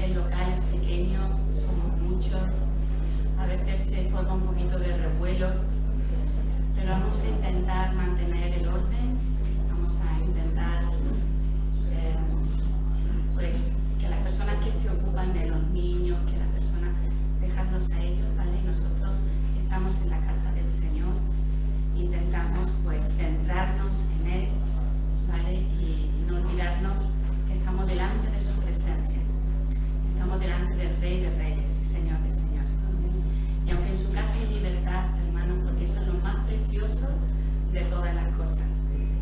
el local es pequeño, somos muchos, a veces se forma un poquito de revuelo, pero vamos a intentar mantener el orden, vamos a intentar pues que las personas que se ocupan de los niños, que las personas, dejarlos a ellos, ¿vale? Y nosotros estamos en la casa del Señor, intentamos pues centrarnos en Él, ¿vale? Y no olvidarnos que estamos delante de su presencia, estamos delante del Rey de Reyes y Señor de Señores. Y aunque en su casa hay libertad, hermanos, porque eso es lo más precioso de todas las cosas,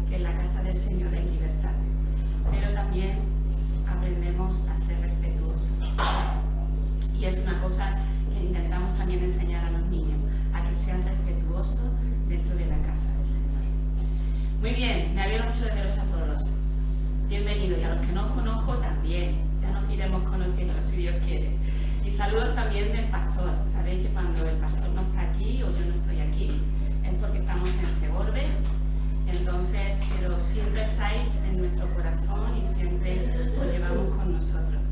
que en la casa del Señor hay libertad, pero también aprendemos a ser respetuosos. Y es una cosa que intentamos también enseñar a los niños, a que sean respetuosos dentro de la casa del Señor. Muy bien, me alegro mucho de veros a todos. Bienvenidos, y a los que no os conozco también, ya nos iremos conociendo si Dios quiere. Y saludos también del pastor. Sabéis que cuando el pastor no está aquí o yo no estoy aquí, es porque estamos en Segorbe. Entonces, pero siempre estáis en nuestro corazón y siempre os llevamos con nosotros.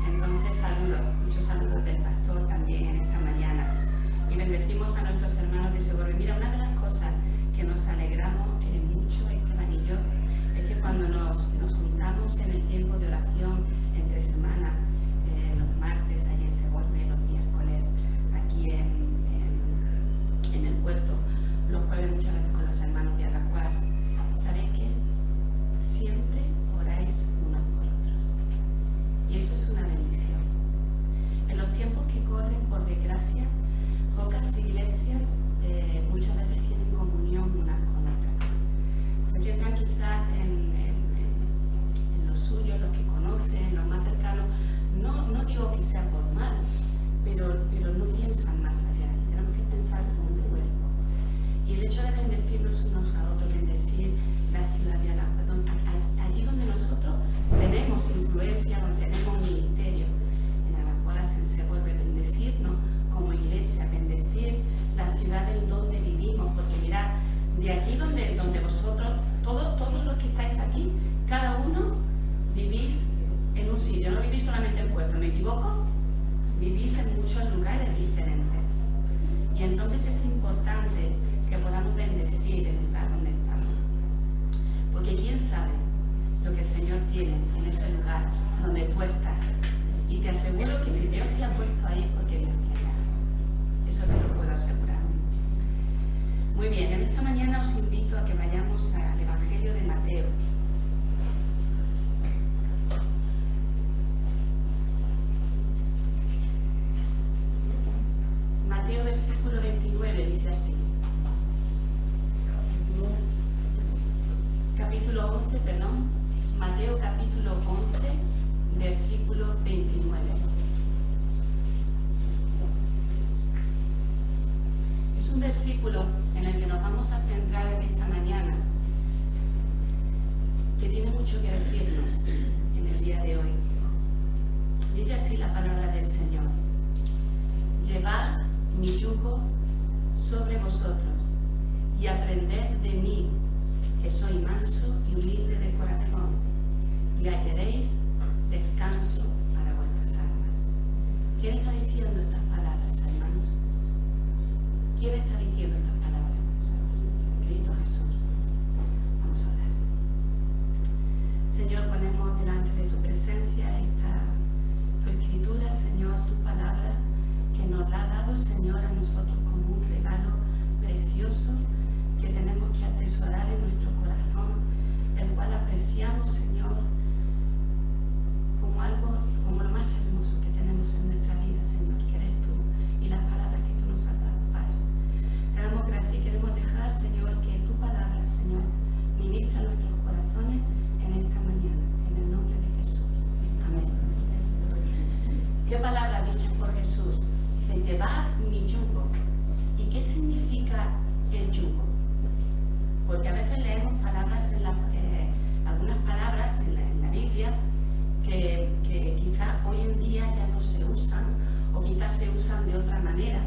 Entonces, saludos, muchos saludos del pastor también en esta mañana. Y bendecimos a nuestros hermanos de Segorbe. Mira, una de las cosas que nos alegramos mucho, Esteban y yo, es que cuando nos juntamos en el tiempo de oración entre semanas, los martes allí en Segorbe, los miércoles aquí en el puerto, los jueves muchas veces con los hermanos de Alacuás, ¿sabéis qué? Siempre oráis unos por otros. Y eso es una bendición. En los tiempos que corren, por desgracia, pocas iglesias muchas veces tienen comunión unas con otras. Se centran quizás en los suyos, los que conocen, los más cercanos. No digo que sea por mal, pero no piensan más allá. Tenemos que pensar como un cuerpo. Y el hecho de bendecirnos unos a otros, bendecir la ciudad de Alacuás, allí donde nosotros tenemos influencia, donde tenemos ministerio, en Alacuás, en Segorbe, bendecirnos como iglesia, bendecir la ciudad en donde vivimos, porque mirad, de aquí donde vosotros, todos los que estáis aquí, cada uno vivís en un sitio, no vivís solamente en Puerto, ¿me equivoco? Vivís en muchos lugares diferentes. Y entonces es importante que podamos bendecir el lugar donde estamos. Porque quién sabe lo que el Señor tiene en ese lugar donde tú estás. Y te aseguro que si Dios te ha puesto ahí es porque Dios tiene algo. Eso te lo puedo asegurar. Muy bien, en esta mañana os invito a que vayamos al Evangelio de Mateo. Mateo versículo 29 dice así. Mateo capítulo 11, versículo 29. Es un versículo en el que nos vamos a centrar en esta mañana, que tiene mucho que decirnos en el día de hoy. Dice así la palabra del Señor: llevad mi yugo sobre vosotros y aprended de mí, que soy manso y humilde de corazón, y hallaréis descanso para vuestras almas. ¿Quién está diciendo estas palabras, hermanos? ¿Quién está diciendo estas palabras? Cristo Jesús. Vamos a orar. Señor, ponemos delante de tu presencia tu escritura, Señor, tu palabra, que nos la ha dado, Señor, a nosotros como un regalo precioso que tenemos que atesorar en nuestro corazón, el cual apreciamos, Señor, como lo más hermoso que tenemos en nuestra vida, Señor, que eres tú y las palabras que tú nos has dado, Padre. Te damos gracias y queremos dejar, Señor, que tu palabra, Señor, ministra nuestros corazones en esta mañana, en el nombre de Jesús. Amén. ¿Qué palabra dicha por Jesús? Dice, llevad mi yugo. ¿Y qué significa el yugo? Porque a veces leemos palabras algunas palabras en la Biblia que quizá hoy en día ya no se usan o quizás se usan de otra manera.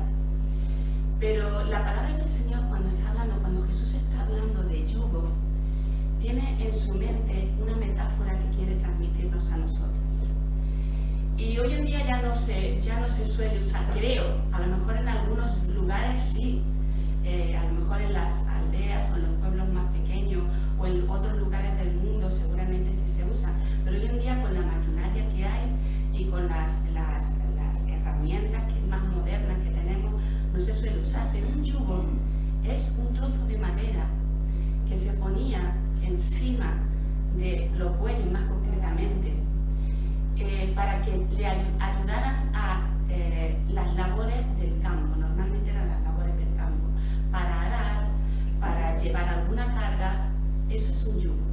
Pero la palabra del Señor cuando Jesús está hablando de yugo, tiene en su mente una metáfora que quiere transmitirnos a nosotros. Y hoy en día ya no se suele usar, creo, a lo mejor en algunos lugares sí, a lo mejor en las aldeas o en los pueblos más pequeños o en otros lugares del mundo seguramente sí se usa, pero hoy en día con la maquinaria que hay y con las herramientas más modernas que tenemos no se suele usar, pero un yugo es un trozo de madera que se ponía encima de los bueyes más concretamente para que le ayudaran a las labores del campo, normalmente eran las labores del campo, para arar, para llevar alguna carga, eso es un yugo.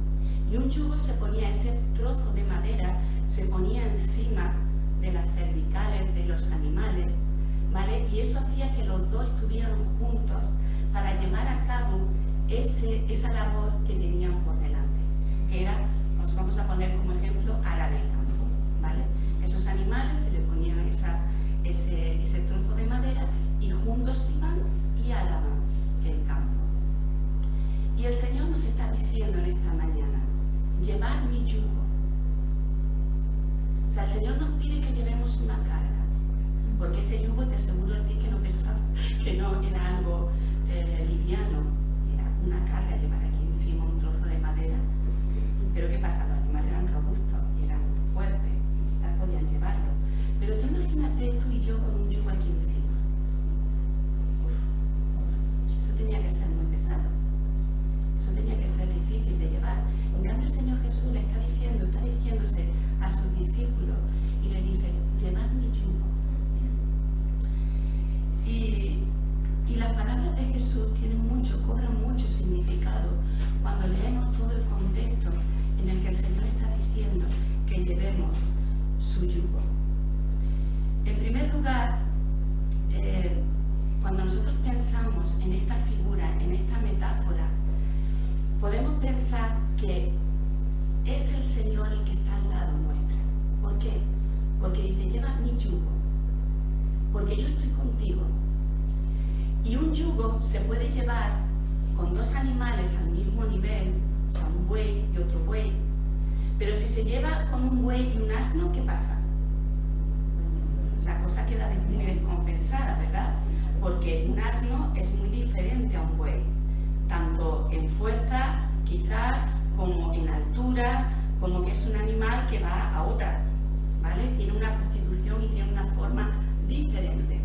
Y un yugo se ponía, ese trozo de madera se ponía encima de las cervicales de los animales, ¿vale? Y eso hacía que los dos estuvieran juntos para llevar a cabo esa labor que tenían por delante, que era, nos vamos a poner como ejemplo, arar el campo, ¿vale? Esos animales se le ponían ese trozo de madera y juntos iban y araban el campo. Y el Señor nos está diciendo en esta mañana, llevar mi yugo. O sea, el Señor nos pide que llevemos una carga, porque ese yugo te aseguro a ti que no pesaba, que no era algo liviano, era una carga llevar aquí encima un trozo de madera. Pero ¿qué pasa? Los animales eran robustos y eran fuertes y quizás podían llevarlo. Pero tú imagínate tú y yo con un yugo aquí encima. Uf, eso tenía que ser muy pesado. Eso tenía que ser difícil de llevar. En cambio el Señor Jesús le está dirigiéndose a sus discípulos y le dice, llevad mi yugo. Y las palabras de Jesús cobran mucho significado cuando leemos todo el contexto en el que el Señor está diciendo que llevemos su yugo. En primer lugar, cuando nosotros pensamos en esta figura, en esta metáfora, podemos pensar que es el Señor el que está al lado nuestro. ¿Por qué? Porque dice, lleva mi yugo, porque yo estoy contigo. Y un yugo se puede llevar con dos animales al mismo nivel, o sea, un buey y otro buey. Pero si se lleva con un buey y un asno, ¿qué pasa? La cosa queda muy descompensada, ¿verdad? Porque un asno es muy diferente a un buey, tanto en fuerza, quizá, como en altura, como que es un animal que va a otra, ¿vale? Tiene una constitución y tiene una forma diferente.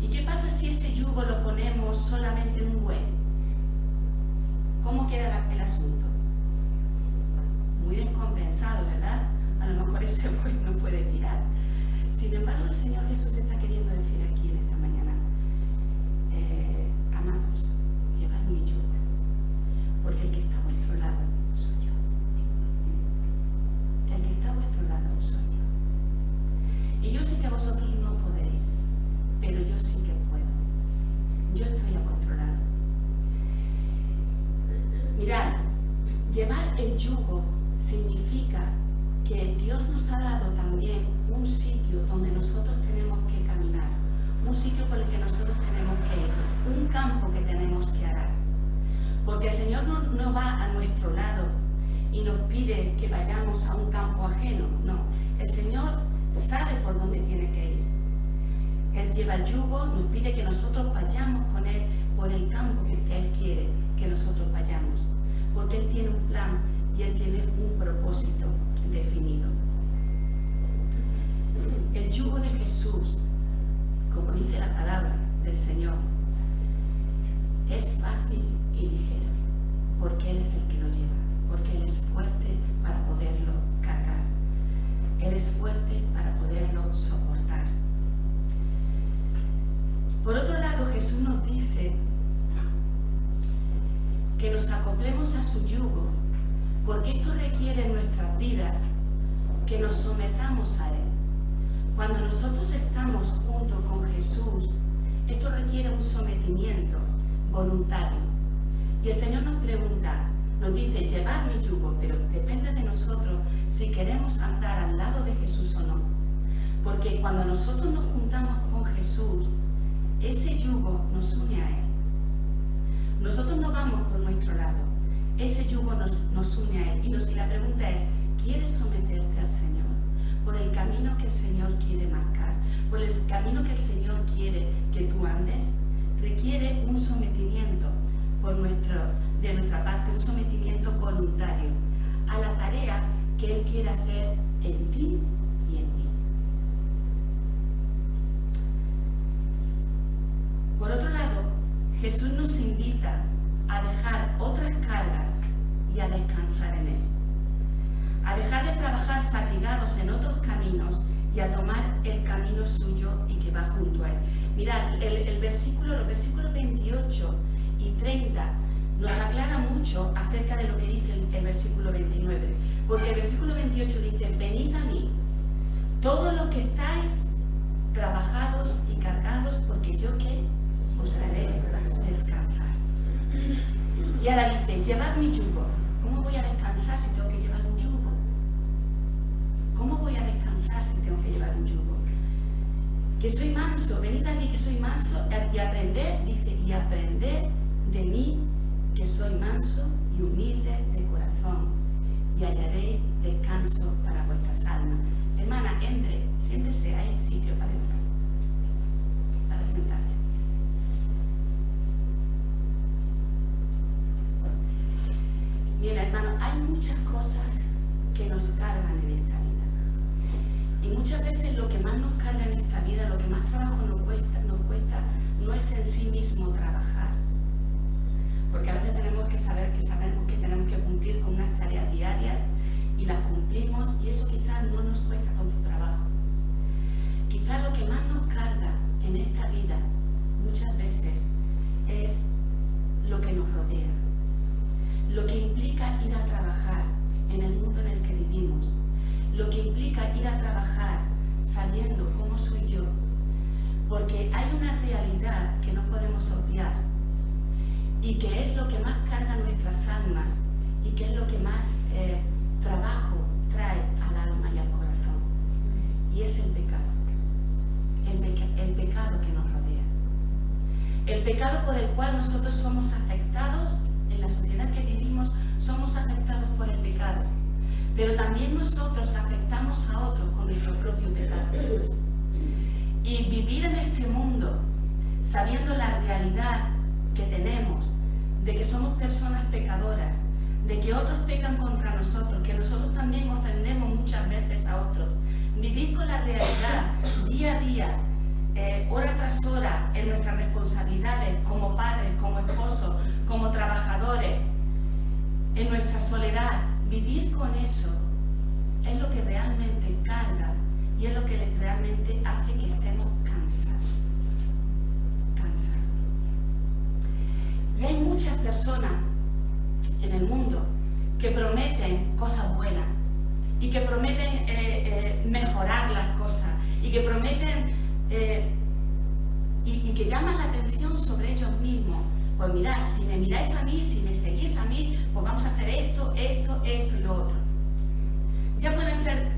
¿Y qué pasa si ese yugo lo ponemos solamente en un buey? ¿Cómo queda el asunto? Muy descompensado, ¿verdad? A lo mejor ese buey no puede tirar. Sin embargo, el Señor Jesús está queriendo decir aquí en esta mañana, amados, llevad mi yugo, porque el que está a vuestro lado soy yo. El que está a vuestro lado soy yo. Y yo sé que vosotros no podéis, pero yo sí que puedo. Yo estoy a vuestro lado. Mirad, llevar el yugo significa que Dios nos ha dado también un sitio donde nosotros tenemos que caminar, un sitio por el que nosotros tenemos que ir, un campo que tenemos que arar. Porque el Señor no va a nuestro lado y nos pide que vayamos a un campo ajeno, no. El Señor sabe por dónde tiene que ir. Él lleva el yugo, nos pide que nosotros vayamos con Él por el campo que Él quiere que nosotros vayamos, porque Él tiene un plan y Él tiene un propósito definido. El yugo de Jesús, como dice la palabra del Señor, es fácil y ligero, porque Él es el que lo lleva, porque Él es fuerte para poderlo cargar. Él es fuerte para poderlo soportar. Por otro lado, Jesús nos dice que nos acoplemos a su yugo, porque esto requiere en nuestras vidas que nos sometamos a Él. Cuando nosotros estamos junto con Jesús, esto requiere un sometimiento voluntario. Y el Señor nos pregunta, nos dice, llevad mi yugo, pero depende de nosotros si queremos andar al lado de Jesús o no. Porque cuando nosotros nos juntamos con Jesús, ese yugo nos une a Él. Nosotros no vamos por nuestro lado, ese yugo nos une a Él. Y la pregunta es, ¿quieres someterte al Señor? por el camino que el Señor quiere marcar, por el camino que el Señor quiere que tú andes, requiere un sometimiento de nuestra parte, un sometimiento voluntario a la tarea que Él quiere hacer en ti y en mí. Por otro lado, Jesús nos invita a dejar otras cargas y a descansar en Él, a dejar de trabajar fatigados en otros caminos y a tomar el camino suyo y que va junto a Él. Mirad, los versículos 28 y 30 nos aclara mucho acerca de lo que dice el versículo 29, porque el versículo 28 dice: venid a mí, todos los que estáis trabajados y cargados, porque yo ¿qué? Os haré descansar. Y ahora dice: llevad mi yugo. ¿Cómo voy a descansar si tengo que llevar un yugo? ¿Cómo voy a descansar si tengo que llevar un yugo? Que soy manso, venid a mí que soy manso y aprended, dice, y aprended de mí que soy manso y humilde de corazón, y hallaréis descanso para vuestras almas. Hermana, entre, siéntese, hay sitio para entrar, para sentarse. Bien, hermano, hay muchas cosas que nos cargan en esta vida. Y muchas veces lo que más nos carga en esta vida, lo que más trabajo nos cuesta, no es en sí mismo trabajar. Porque a veces tenemos que saber que sabemos que tenemos que cumplir con unas tareas diarias y las cumplimos, y eso quizás no nos cuesta tanto trabajo. Quizás lo que más nos carga en esta vida muchas veces es lo que nos rodea, lo que implica ir a trabajar en el mundo en el que vivimos, lo que implica ir a trabajar sabiendo cómo soy yo, porque hay una realidad que no podemos obviar y que es lo que más carga nuestras almas y que es lo que más trabajo trae al alma y al corazón, y es el pecado, el pecado que nos rodea, el pecado por el cual nosotros somos afectados. En la sociedad que vivimos somos afectados por el pecado, pero también nosotros afectamos a otros con nuestro propio pecado. Y vivir en este mundo sabiendo la realidad que tenemos, de que somos personas pecadoras, de que otros pecan contra nosotros, que nosotros también ofendemos muchas veces a otros, vivir con la realidad día a día, hora tras hora, en nuestras responsabilidades como padres, como esposos, como trabajadores, en nuestra soledad, vivir con eso es lo que realmente carga y es lo que realmente hace que estemos cansados. Y hay muchas personas en el mundo que prometen cosas buenas y que prometen mejorar las cosas y que prometen y que llaman la atención sobre ellos mismos. Pues mirad, si me miráis a mí, si me seguís a mí, pues vamos a hacer esto y lo otro. Ya pueden ser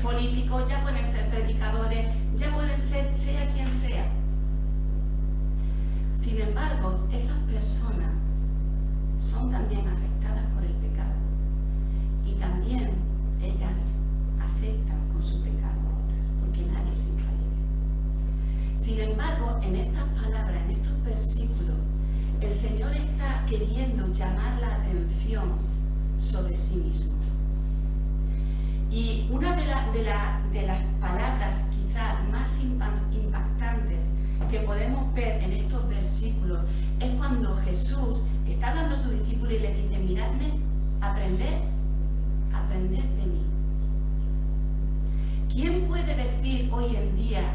políticos, ya pueden ser predicadores, ya pueden ser sea quien sea. Sin embargo, esas personas son también afectadas por el pecado y también ellas afectan con su pecado a otras, porque nadie es infalible. Sin embargo, en estas palabras, en estos versículos, el Señor está queriendo llamar la atención sobre sí mismo. Y una de las palabras quizá más impactantes que podemos ver en estos versículos es cuando Jesús está hablando a sus discípulos y le dice: miradme, aprended de mí. ¿Quién puede decir hoy en día,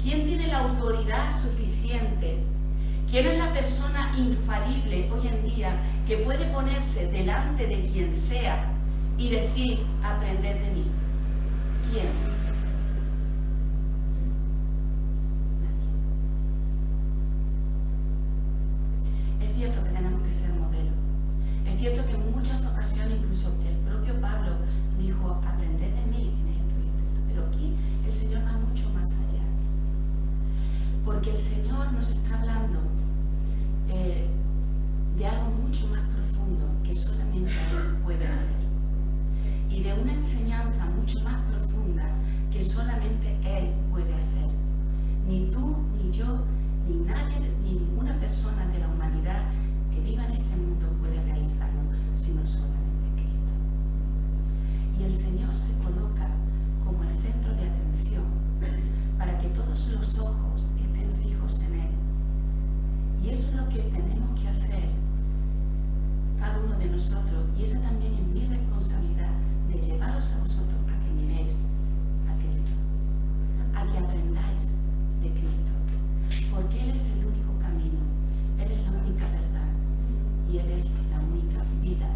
quién tiene la autoridad suficiente, quién es la persona infalible hoy en día que puede ponerse delante de quien sea y decir: aprended de mí? ¿Quién? Nadie. Es cierto que tenemos que ser modelos. Es cierto que en muchas ocasiones, incluso el propio Pablo dijo: aprended de mí en esto y esto. Pero aquí el Señor va mucho más allá. Porque el Señor nos está hablando de algo mucho más profundo que solamente Él puede hacer. Y de una enseñanza mucho más profunda que solamente Él puede hacer. Ni tú, ni yo, ni nadie, ni ninguna persona de la humanidad que viva en este mundo puede realizarlo, sino solamente Cristo. Y el Señor se coloca como el centro de atención para que todos los ojos estén fijos en Él. Y eso es lo que tenemos que hacer cada uno de nosotros, y esa también es mi responsabilidad, de llevaros a vosotros a que miréis a Cristo, a que aprendáis de Cristo, porque Él es el único camino, Él es la única verdad y Él es la única vida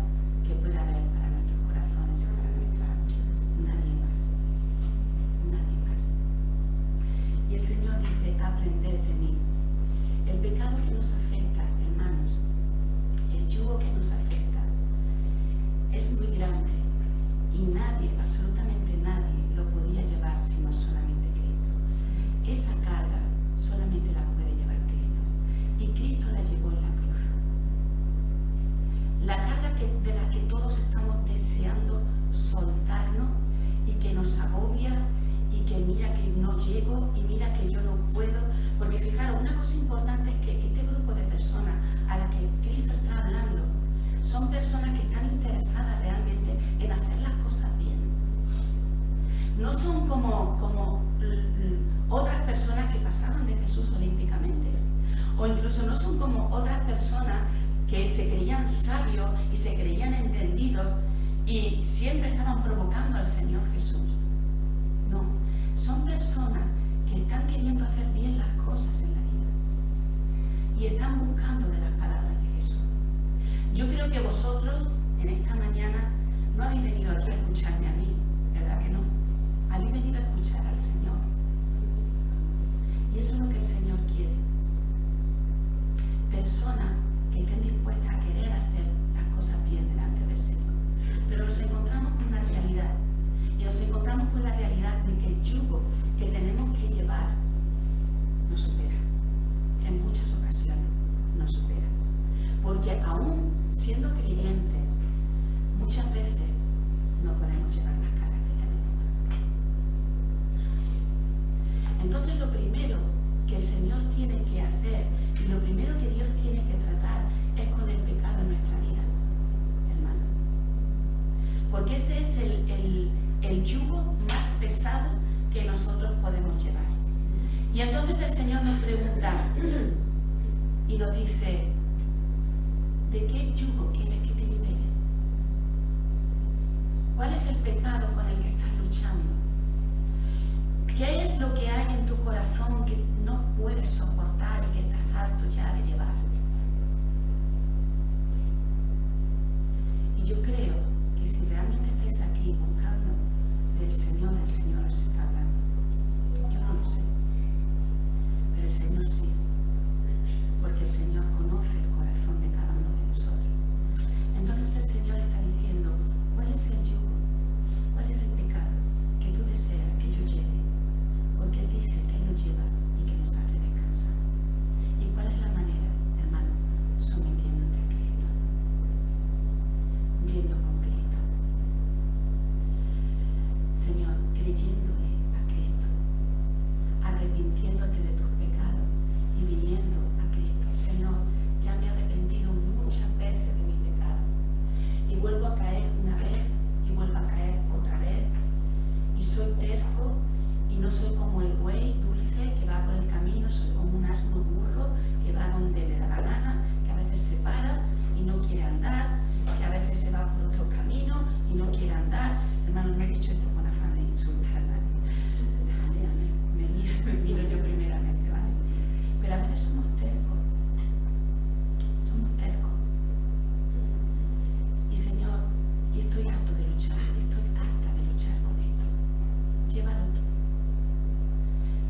que puede haber para nuestros corazones y para nuestra alma. Nadie más, nadie más. Y el Señor dice: aprended de mí. El pecado que nos afecta, hermanos, el yugo que nos afecta, es muy grande y nadie, absolutamente nadie, lo podía llevar sino solamente Cristo. Esa carga solamente la puede llevar Cristo, y Cristo la llevó en la cruz. La carga de la que todos estamos deseando soltarnos y que nos agobia y que mira que no llego y mira que yo no puedo, porque fijaros, una cosa importante es que este grupo de personas a las que Cristo está hablando son personas que están interesadas realmente en hacer las cosas bien. No son como otras personas que pasaron de Jesús olímpicamente, o incluso no son como otras personas que se creían sabios y se creían entendidos y siempre estaban provocando al Señor Jesús. No, son personas que están queriendo hacer bien las cosas en la vida y están buscando de las palabras de Jesús. Yo creo que vosotros en esta mañana no habéis venido aquí a escucharme a mí, ¿verdad que no? Habéis venido a escuchar al Señor. Y eso es lo que el Señor quiere. Personas que estén dispuestas a querer hacer las cosas bien delante del Señor. Pero nos encontramos con una realidad. Y nos encontramos con la realidad de que el yugo que tenemos que llevar nos supera. En muchas ocasiones nos supera. Porque aún siendo creyentes, muchas veces no podemos llevar las cargas que tenemos. Entonces lo primero que el Señor tiene que hacer y lo primero que Dios tiene que tratar es con el pecado en nuestra vida, hermano. Porque ese es el yugo más pesado que nosotros podemos llevar. Y entonces el Señor nos pregunta y nos dice: ¿de qué yugo quieres que te libere? ¿Cuál es el pecado con el que estás luchando? ¿Qué es lo que hay en tu corazón que no puedes soportar y que estás harto ya de llevar? Y yo creo que si realmente estáis aquí buscando del Señor, el Señor os está hablando. Yo no lo sé, pero el Señor sí, porque el Señor conoce el corazón de cada uno de nosotros. Entonces el Señor está diciendo: ¿cuál es el yugo? ¿Cuál es el pecado que tú deseas que yo lleve? Porque Él dice que Él lo lleva y que nos hace descansar. ¿Y cuál es la manera, hermano? Sometiéndote a Cristo, yendo con Cristo. Señor, creyéndole a Cristo, arrepintiéndote de tus pecados y viniendo a Cristo. Señor, ya me he arrepentido muchas veces de mi pecado y vuelvo a caer una vez y vuelvo a caer otra vez, y soy terco y no soy como el buey dulce que va por el camino, soy como un asno burro que va donde le da la gana, que a veces se para y no quiere andar, que a veces se va por otro camino y no quiere andar. Hermano, no he dicho esto con afán de insultar a nadie. Me miro yo primeramente, ¿vale? Pero a veces somos tercos. Somos tercos. Y Señor, y estoy harto de luchar, estoy harta de luchar con esto. Llévalo tú.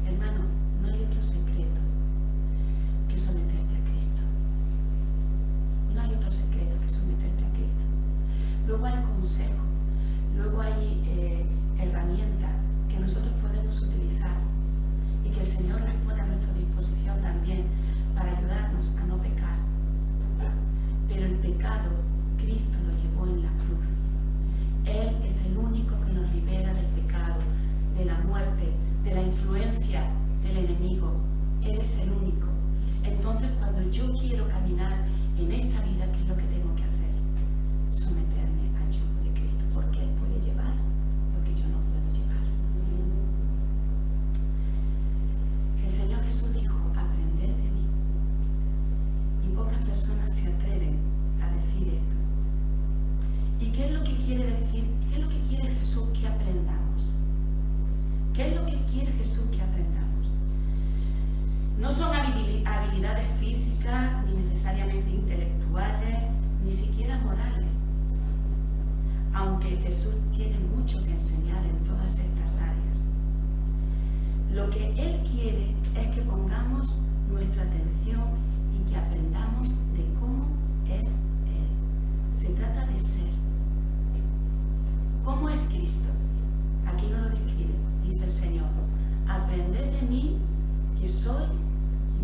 Hermano, no hay otro secreto que someterte a Cristo. No hay otro secreto que someterte a Cristo. Luego hay consejo, luego hay herramientas que nosotros podemos utilizar y que el Señor las pone a nuestra disposición también para ayudarnos a no pecar. Pero el pecado, Cristo lo llevó en la cruz. Él es el único que nos libera del pecado, de la muerte ¿qué es lo que quiere decir? ¿Qué es lo que quiere Jesús que aprendamos? ¿Qué es lo que quiere Jesús que aprendamos? No son habilidades físicas, ni necesariamente intelectuales, ni siquiera morales. Aunque Jesús tiene mucho que enseñar en todas estas áreas. Lo que Él quiere es que pongamos nuestra atención y que aprendamos de cómo es Él. Se trata de ser. ¿Cómo es Cristo? Aquí no lo describe, dice el Señor. Aprended de mí, que soy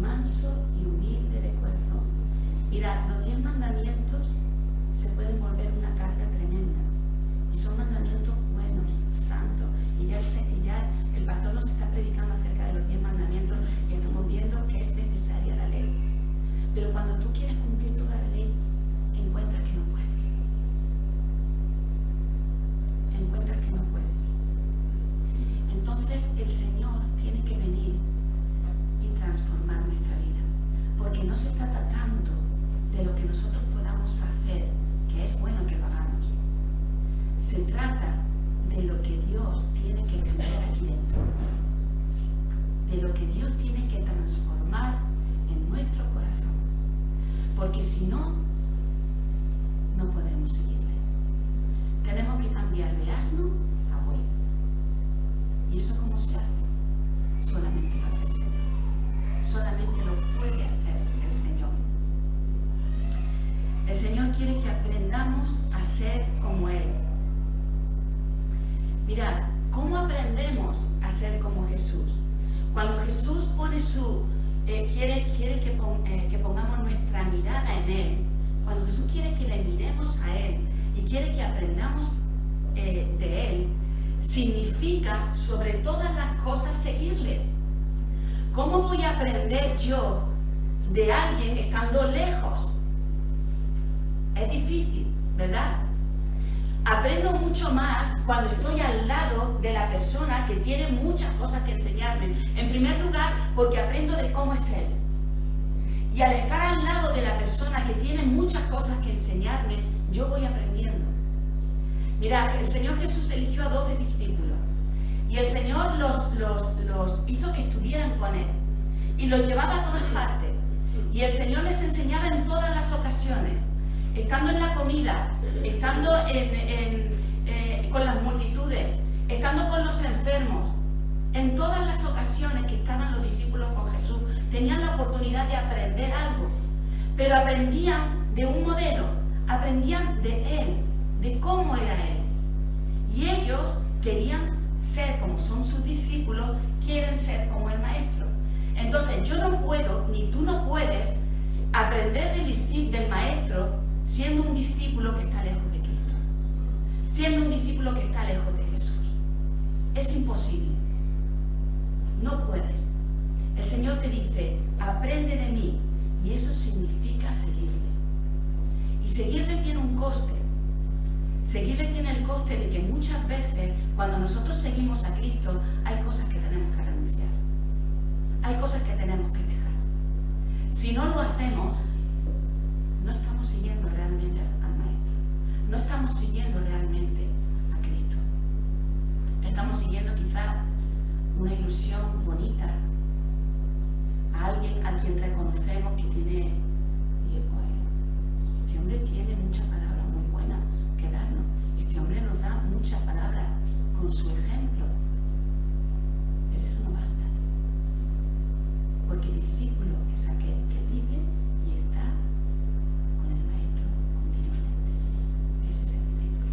manso y humilde de corazón. Mirad, los 10 mandamientos se pueden volver una carga tremenda. Y son mandamientos buenos, santos. Y ya el pastor nos está predicando acerca de los 10 mandamientos y estamos viendo que es necesaria la ley. Pero cuando tú quieres cumplir toda la ley, encuentras que no puedes. Encuentras que no puedes. Entonces el Señor tiene que venir y transformar nuestra vida. Porque no se trata tanto de lo que nosotros podamos hacer, que es bueno que lo hagamos. Se trata de lo que Dios tiene que cambiar aquí dentro. De lo que Dios tiene que transformar en nuestro corazón. Porque si no, no podemos seguirle. Tenemos que cambiar de asno a buey. ¿Y eso cómo se hace? Solamente lo hace el Señor. Solamente lo puede hacer el Señor. El Señor quiere que aprendamos a ser como Él. Mirad, ¿cómo aprendemos a ser como Jesús? Cuando Jesús pone quiere que pongamos nuestra mirada en Él, cuando Jesús quiere que le miremos a Él y quiere que aprendamos de Él, significa sobre todas las cosas seguirle. ¿Cómo voy a aprender yo de alguien estando lejos? Es difícil, ¿verdad? Aprendo mucho más cuando estoy al lado de la persona que tiene muchas cosas que enseñarme. En primer lugar, porque aprendo de cómo es Él. Y al estar al lado de la persona que tiene muchas cosas que enseñarme, yo voy aprendiendo. Mirad, el Señor Jesús eligió a 12 discípulos. Y el Señor los hizo que estuvieran con Él. Y los llevaba a todas partes. Y el Señor les enseñaba en todas las ocasiones. Estando en la comida, estando con las multitudes, estando con los enfermos, en todas las ocasiones que estaban los discípulos con Jesús, tenían la oportunidad de aprender algo, pero aprendían de un modelo, aprendían de Él, de cómo era Él. Y ellos querían ser como son sus discípulos, quieren ser como el Maestro. Entonces yo no puedo, ni tú no puedes, aprender del Maestro siendo un discípulo que está lejos de Cristo, siendo un discípulo que está lejos de Jesús. Es imposible. No puedes. El Señor te dice, aprende de mí, y eso significa seguirle. Y seguirle tiene un coste. Seguirle tiene el coste de que muchas veces, cuando nosotros seguimos a Cristo, hay cosas que tenemos que renunciar. Hay cosas que tenemos que dejar. Si no lo hacemos, no estamos siguiendo realmente al Maestro. No estamos siguiendo realmente a Cristo. Estamos siguiendo quizá una ilusión bonita a alguien a quien reconocemos que tiene, pues, este hombre tiene muchas palabras muy buenas que darnos. Este hombre nos da muchas palabras con su ejemplo. Pero eso no basta. Porque el discípulo es aquel que vive y está con el Maestro continuamente. Ese es el discípulo.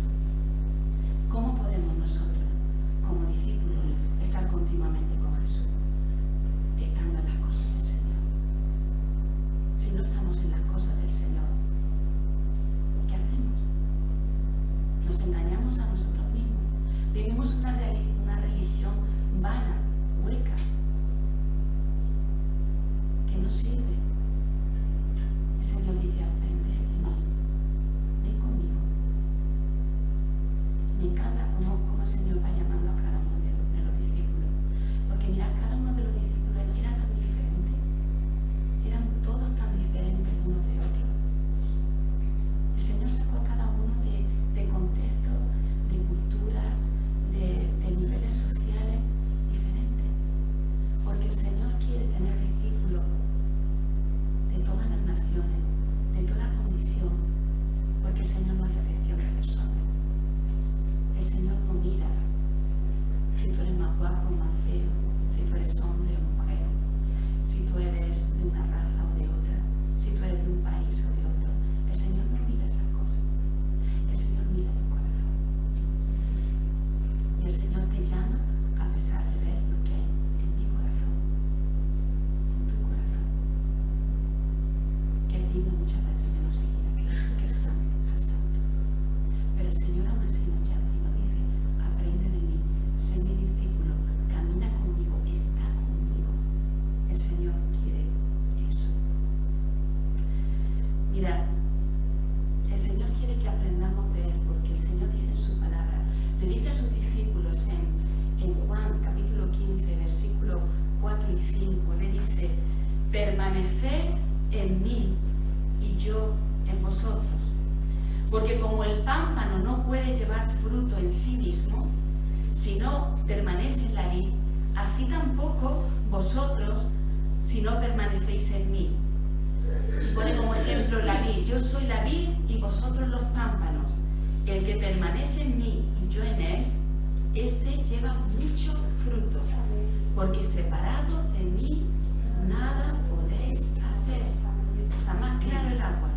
¿Cómo podemos nosotros, como discípulos, estar continuamente con Jesús? Estando en las cosas del Señor. Si no estamos en las cosas del Señor, ¿qué hacemos? Nos engañamos a nosotros mismos. Vivimos una religión vana, hueca, que no sirve. El Señor dice, aprende de mí, ven conmigo. Me encanta cómo el Señor va llamando a cada uno de los discípulos. Porque mirad, cada uno de los discípulos era tan diferente. Eran todos tan diferentes unos de otros. El Señor sacó a cada uno de contexto guapo o más feo, si tú eres hombre o mujer, si tú eres de una raza o de otra, si tú eres de un país o de otro. El Señor no mira esas cosas. El Señor mira tu corazón. Y el Señor te llama a pesar de ver lo que hay en mi corazón, en tu corazón, que es digno muchas veces de no seguir a Cristo, que es santo, al santo. Pero el Señor aún así nos llama y nos dice: aprende de mí, sé mi discípulo, camina conmigo, está conmigo. El Señor quiere eso. Mirad, el Señor quiere que aprendamos de Él, porque el Señor dice en su palabra, le dice a sus discípulos en Juan capítulo 15, versículos 4 y 5, le dice: permaneced en mí y yo en vosotros. Porque como el pámpano no puede llevar fruto en sí mismo, si no permanece en la vid, así tampoco vosotros si no permanecéis en mí. Y pone como ejemplo la vid: yo soy la vid y vosotros los pámpanos. El que permanece en mí y yo en él, este lleva mucho fruto, porque separado de mí nada podéis hacer. O sea, más claro el agua.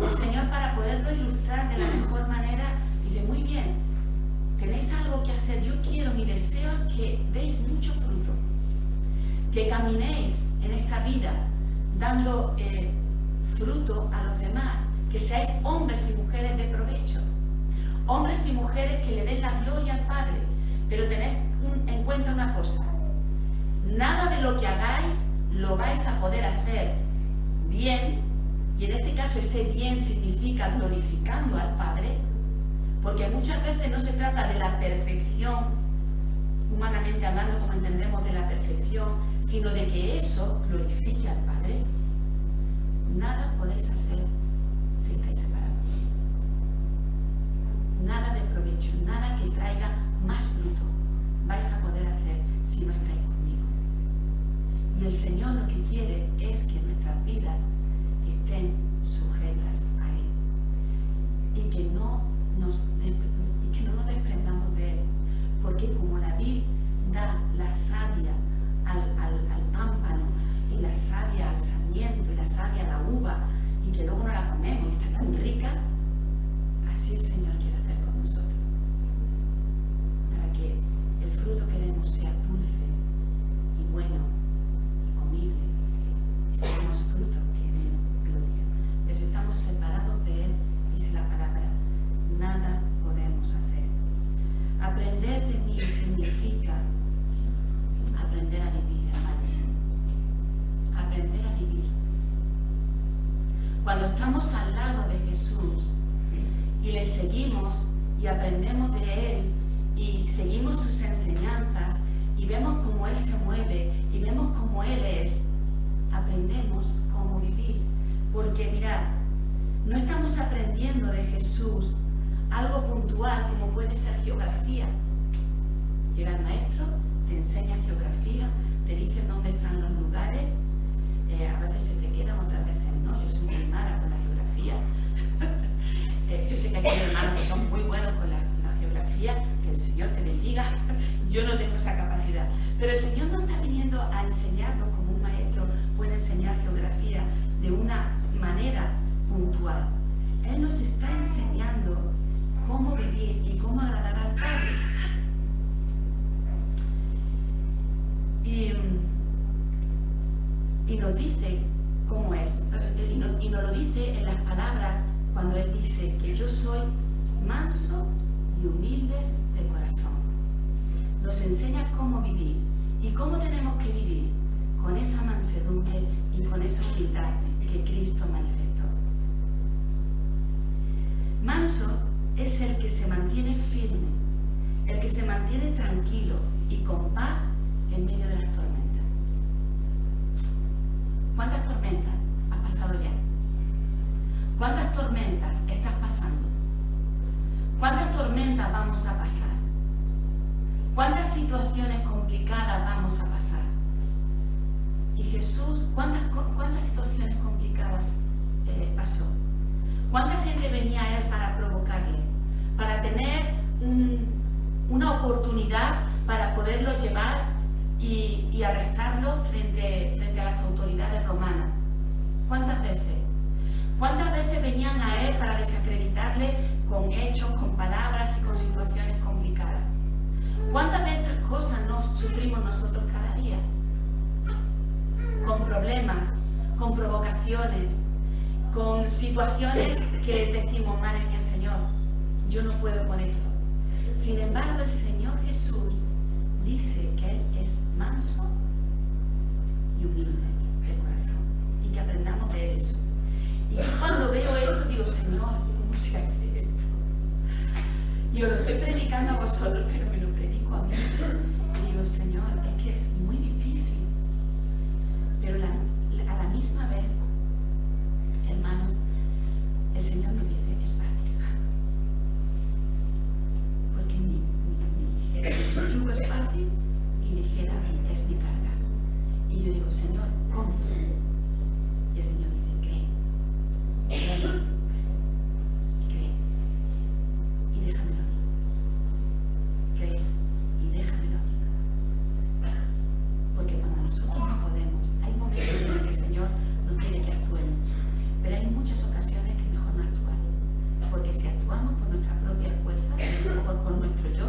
El Señor, para poderlo ilustrar de la mejor manera, dice: muy bien, tenéis algo que hacer. Yo quiero, mi deseo es que deis mucho fruto, que caminéis en esta vida dando fruto a los demás, que seáis hombres y mujeres de provecho, hombres y mujeres que le den la gloria al Padre. Pero tened en cuenta una cosa: nada de lo que hagáis lo vais a poder hacer bien, y en este caso ese bien significa glorificando al Padre, porque muchas veces no se trata de la perfección, humanamente hablando, como entendemos de la perfección, sino de que eso glorifique al Padre. Nada podéis hacer si estáis separados. Nada de provecho, nada que traiga más fruto vais a poder hacer si no estáis conmigo. Y el Señor lo que quiere es que nuestras vidas estén sujetas a Él y que no nos desprendamos de Él, porque como la vid da la savia al pámpano y la savia al sarmiento y la savia a la uva, y que luego no la comemos y está tan rica, así el Señor quiere hacer con nosotros, para que el fruto que demos sea dulce y bueno y comible, y seamos frutos que den gloria. Pero si estamos separados de Él, dice la palabra, nada podemos hacer. Aprender de mí significa aprender a vivir, hermanos. Aprender a vivir. Cuando estamos al lado de Jesús y le seguimos y aprendemos de Él y seguimos sus enseñanzas y vemos cómo Él se mueve y vemos cómo Él es, aprendemos cómo vivir. Porque mirad, no estamos aprendiendo de Jesús algo puntual como puede ser geografía. Llega el maestro, te enseña geografía, te dice dónde están los lugares, a veces se te quedan, otras veces no. Yo soy muy mala con la geografía. Yo sé que aquí hay hermanos que son muy buenos con la geografía, que el Señor te bendiga. Yo no tengo esa capacidad. Pero el Señor no está viniendo a enseñarnos como un maestro puede enseñar geografía de una manera puntual. Él nos está enseñando cómo vivir y cómo agradar al Padre. Y nos dice cómo es, y nos lo dice en las palabras cuando Él dice que yo soy manso y humilde de corazón. Nos enseña cómo vivir y cómo tenemos que vivir con esa mansedumbre y con esa humildad que Cristo manifestó. Manso es el que se mantiene firme, el que se mantiene tranquilo y con paz en medio de las tormentas. ¿Cuántas tormentas has pasado ya? ¿Cuántas tormentas estás pasando? ¿Cuántas tormentas vamos a pasar? ¿Cuántas situaciones complicadas vamos a pasar? Y Jesús, ¿cuántas situaciones complicadas pasó? ¿Cuánta gente venía a Él para provocarle? Para tener una oportunidad para poderlo llevar y arrestarlo frente a las autoridades romanas. ¿Cuántas veces? ¿Cuántas veces venían a él para desacreditarle con hechos, con palabras y con situaciones complicadas? ¿Cuántas de estas cosas no sufrimos nosotros cada día? Con problemas, con provocaciones, con situaciones que decimos, madre mía, Señor, yo no puedo con esto. Sin embargo, el Señor Jesús dice que Él es manso y humilde de corazón y que aprendamos de eso. Y yo cuando veo esto digo, Señor, ¿cómo se hace esto? Y os lo estoy predicando a vosotros, pero me lo predico a mí. Y digo, Señor, es que es muy difícil. Pero a la misma vez, hermanos, el Señor nos dice, es fácil. Porque mi yugo es fácil y ligera es mi carga. Y yo digo, Señor, ¿cómo? Y el Señor dice, cree. Cree. Y déjamelo a mí. Cree y déjamelo a mí. Porque cuando nosotros no podemos, hay momentos en los que el Señor nos quiere que actuemos. Pero hay muchas ocasiones que mejor no actuar. Porque si actuamos por nuestra propia fuerza o por nuestro yo,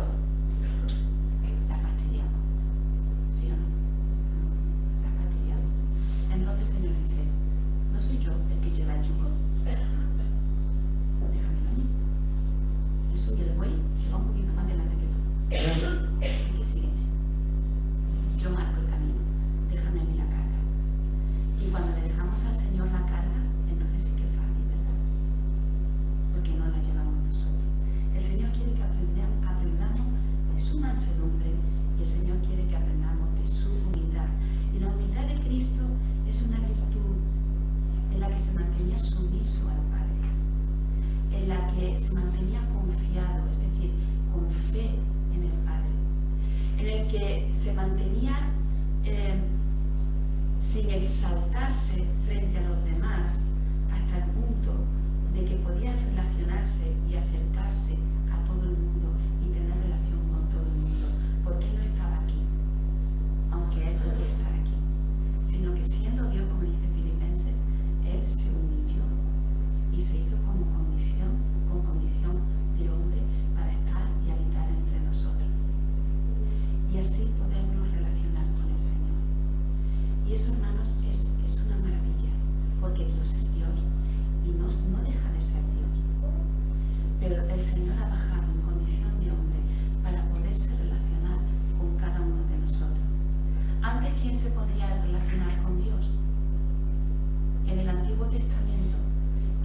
la fastidiamos. ¿Sí o no? La fastidiamos. Entonces el Señor dice, no soy yo el que lleva el yugo. Déjamelo a mí. Yo soy el buey que va un poquito más delante que tú. Así que sígueme. Yo marco el camino. Déjame a mí la carga. Y cuando le dejamos al Señor la carga, entonces sí que es fácil, ¿verdad? Porque no la llevamos nosotros. El Señor quiere que aprendamos de su mansedumbre y el Señor quiere que aprendamos de su humildad. Y la humildad de Cristo es una virtud en la que se mantenía sumiso al Padre, en la que se mantenía confiado, es decir, con fe en el Padre, en el que se mantenía sin exaltarse frente a los demás hasta el punto de que podía relacionarse y acercarse a todo el mundo y tener relación con todo el mundo, porque Él no estaba aquí, aunque Él podía estar aquí, sino que siendo Dios, como dice Filipenses, Él se humilló y se hizo con condición de hombre para estar y habitar entre nosotros y así podernos relacionar con el Señor. Y eso, hermanos, es una maravilla, porque Dios es Dios y no deja de ser Dios. Pero el Señor ha bajado en condición de hombre para poderse relacionar con cada uno de nosotros. Antes, ¿quién se podía relacionar con Dios? En el Antiguo Testamento,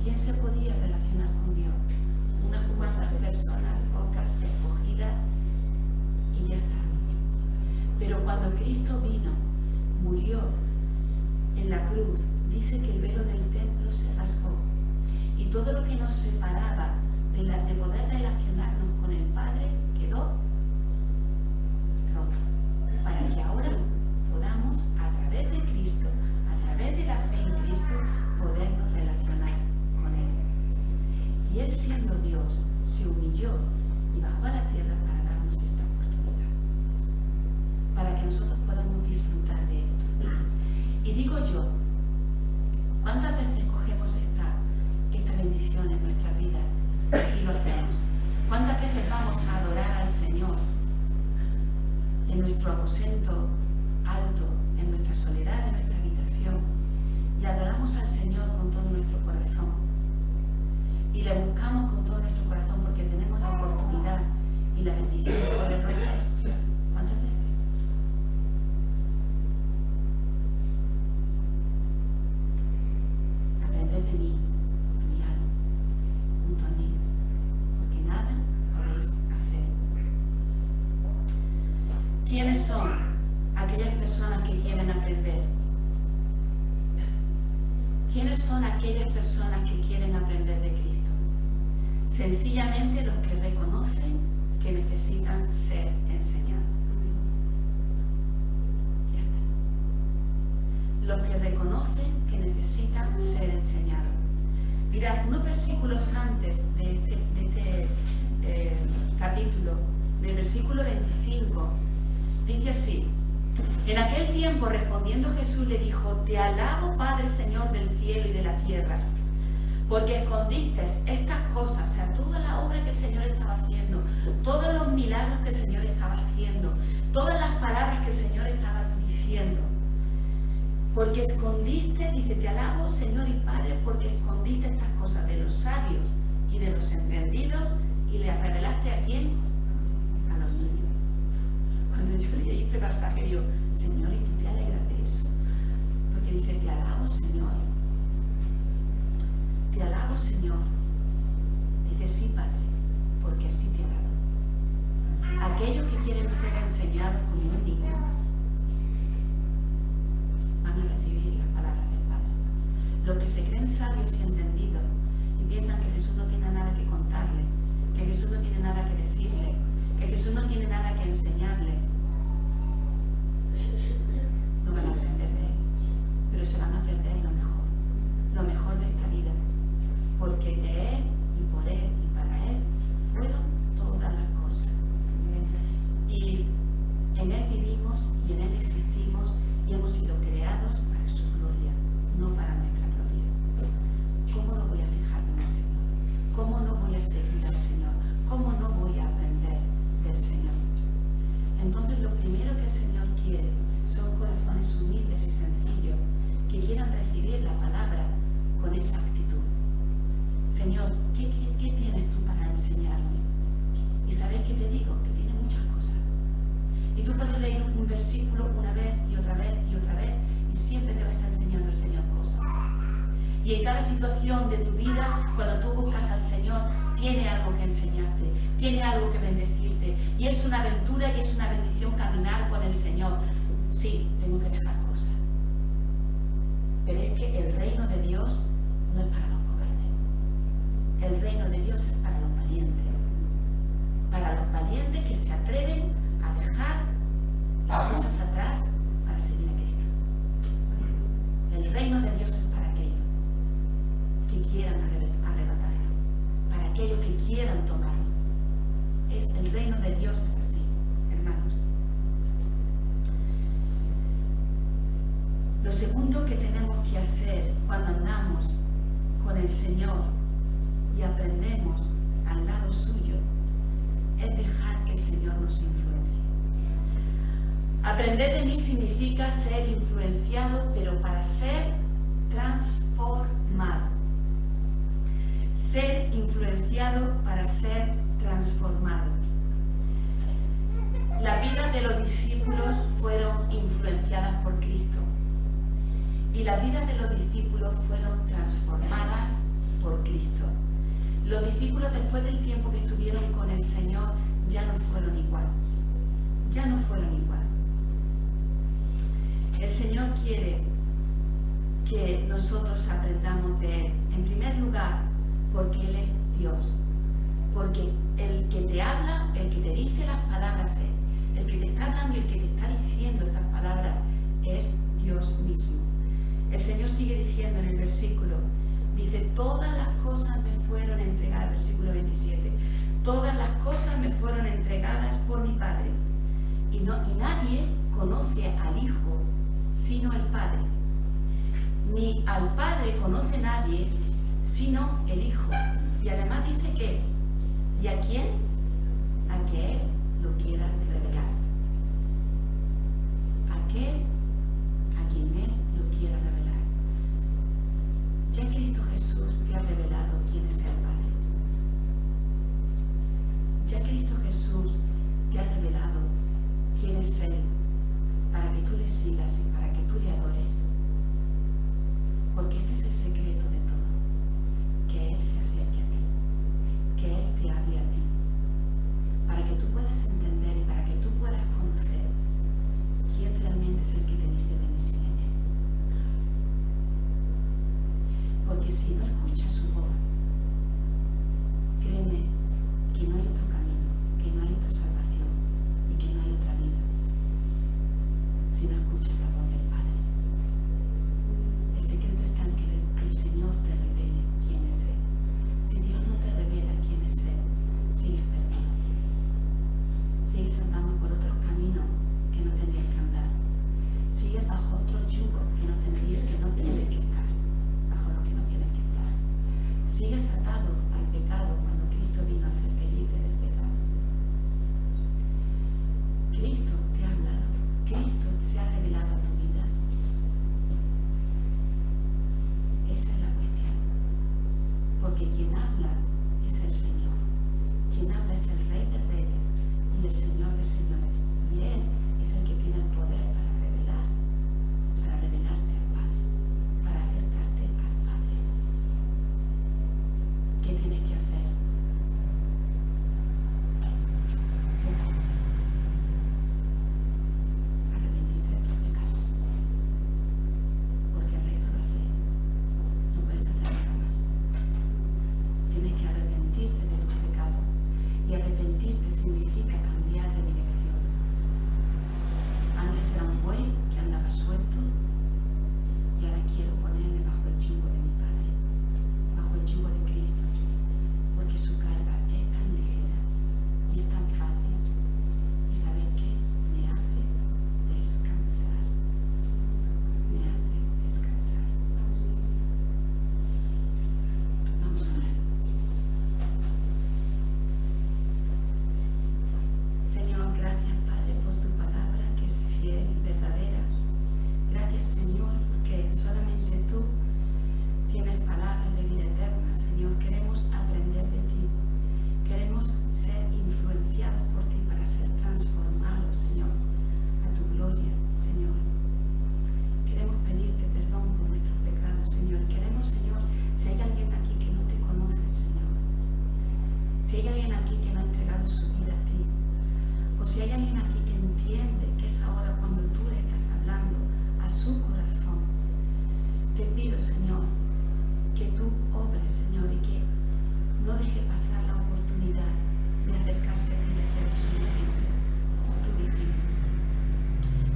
¿quién se podía relacionar con Dios? Unas cuantas personas, pocas, escogidas, y ya está. Pero cuando Cristo vino, murió en la cruz, dice que el velo del templo se rasgó y todo lo que nos separaba de poder relacionarnos con el Padre quedó roto, para que ahora podamos, a través de Cristo, a través de la fe en Cristo, podernos relacionar con Él. Y Él, siendo Dios, se humilló y bajó a la tierra para darnos esta oportunidad, para que nosotros podamos disfrutar de esto. Y digo yo, ¿cuántas veces cogemos esta bendición en nuestra vida y lo hacemos? ¿Cuántas veces vamos a adorar al Señor en nuestro aposento alto, en nuestra soledad, en nuestra habitación, y adoramos al Señor con todo nuestro corazón y le buscamos con todo nuestro corazón porque tenemos la oportunidad y la bendición de poder rezar? ¿Cuántas veces? Aprended de mí, a mi lado, junto a mí, porque nada podéis hacer. ¿Quiénes son aquellas personas que quieren aprender? ¿Quiénes son aquellas personas que quieren aprender de Cristo? Sencillamente los que reconocen que necesitan ser enseñados. Ya está. Los que reconocen que necesitan ser enseñados. Mirad, unos versículos antes de este capítulo, del versículo 25, Dice así: en aquel tiempo respondiendo Jesús le dijo: te alabo, Padre, Señor del cielo y de la tierra, porque escondiste estas cosas, o sea, toda la obra que el Señor estaba haciendo, todos los milagros que el Señor estaba haciendo, todas las palabras que el Señor estaba diciendo. Porque escondiste, dice, te alabo, Señor y Padre, porque escondiste estas cosas de los sabios y de los entendidos y le revelaste ¿a quién? A los niños. Cuando yo leí este pasaje, digo, Señor, ¿y tú te alegras de eso? Porque dice, te alabo, Señor. Te alabo, Señor. Dice, sí, Padre, porque así te agrado. Aquellos que quieren ser enseñados como un niño van a recibir las palabras del Padre. Los que se creen sabios y entendidos y piensan que Jesús no tiene nada que contarle, que Jesús no tiene nada que decirle, que Jesús no tiene nada que enseñarle, no van a aprender de Él, pero se van a perder lo mejor de esta vida, porque de Él y por Él y para Él fueron todas las cosas. Y en Él vivimos y en Él existimos y hemos sido creados para su gloria, no para nuestra gloria. ¿Cómo no voy a fijarme en el Señor? ¿Cómo no voy a seguir al Señor? ¿Cómo no voy a aprender del Señor? Entonces lo primero que el Señor quiere son corazones humildes y sencillos que quieran recibir la palabra con esa actitud. Señor, ¿qué tienes tú para enseñarme? Y ¿sabes qué te digo? Que tiene muchas cosas. Y tú puedes leer un versículo una vez y otra vez y otra vez y siempre te va a estar enseñando el Señor cosas. Y en cada situación de tu vida, cuando tú buscas al Señor, tiene algo que enseñarte, tiene algo que bendecirte. Y es una aventura y es una bendición caminar con el Señor. Sí, tengo que dejar cosas. Pero es que el reino de Dios no es para los cobardes. El reino de Dios es para los valientes. Para los valientes que se atreven a dejar las cosas atrás para seguir a Cristo. El reino de Dios es para aquellos que quieran arrebatarlo, para aquellos que quieran tomarlo. El reino de Dios es así, hermanos. Lo segundo que tenemos que hacer cuando andamos con el Señor y aprendemos al lado suyo es dejar que el Señor nos influencie. Aprender de mí significa ser influenciado, pero para ser transformado. Ser influenciado para ser transformado. La vida de los discípulos fueron influenciadas por Cristo y la vida de los discípulos fueron transformadas por Cristo. Los discípulos, después del tiempo que estuvieron con el Señor, ya no fueron igual. Ya no fueron igual. El Señor quiere que nosotros aprendamos de Él. En primer lugar, porque Él es Dios. Porque el que te habla, el que te dice las palabras, el que te está hablando y el que te está diciendo estas palabras es Dios mismo. El Señor sigue diciendo en el versículo, dice, todas las cosas me fueron entregadas, versículo 27, todas las cosas me fueron entregadas por mi Padre. Y nadie conoce al Hijo sino el Padre. Ni al Padre conoce nadie sino el Hijo. Y además dice que, ¿y a quién? A que Él lo quiera revelar. Aquel a quien Él lo quiera revelar. Ya Cristo Jesús te ha revelado quién es el Padre. Ya Cristo Jesús te ha revelado quién es Él, para que tú le sigas y para que tú le adores. Porque este es el secreto de todo, que Él se acerque a ti, que Él te hable a ti, para que tú puedas entender y para que tú puedas conocer quién realmente es el que te dice ven y sígueme. Porque si no escuchas su voz, créeme que no hay otro camino, que no hay otra salvación y que no hay otra vida si no escuchas la voz del Padre. El secreto está en que el Señor te revele quién es Él. Si Dios no te revela quién es Él, sigues perdido. Sigues andando por otros caminos que Arrepentirte significa cambiar de dirección. Antes era un buey que andaba suelto y ahora quiero ponerme bajo el yugo de mi Padre, bajo el yugo de Cristo, porque su carga es tan ligera y es tan fácil. ¿Y sabes qué? Me hace descansar. Me hace descansar. Vamos a ver. Señor, gracias Padre por tu palabra que es fiel y verdadera. Gracias Señor porque solamente tú tienes palabras de vida eterna. Señor, queremos aprender de ti. Queremos ser influenciados por ti para ser transformados, Señor, a tu gloria, Señor. Queremos pedirte perdón por nuestros pecados, Señor. Queremos, Señor, si hay alguien aquí que no te conoce, Señor, si hay alguien aquí que no ha entregado su vida a ti, o si hay alguien aquí que entiende que es ahora cuando tú le estás hablando a su corazón, te pido, Señor, que tú obres, Señor, y que no deje pasar la oportunidad de acercarse a ti y de ser su discípulo, tu discípulo.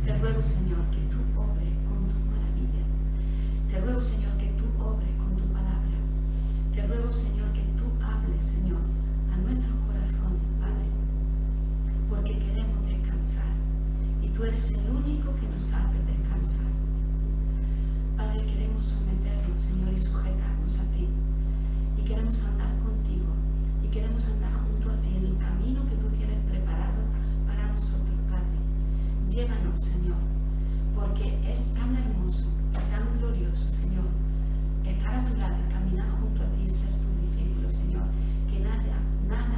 Te ruego, Señor, que tú obres con tus maravillas. Te ruego, Señor, que tú obres con tu palabra. Te ruego, Señor, que tú hables, Señor, a nuestros corazones, Padre, porque queremos descansar y tú eres el único que nos hace descansar. Padre, queremos someternos, Señor, y sujetarnos a ti, y queremos andar contigo, y queremos andar junto a ti en el camino que tú tienes preparado para nosotros, Padre. Llévanos, Señor, porque es tan hermoso y tan glorioso, Señor, estar a tu lado y caminar junto a ti y ser tu discípulo, Señor, que nada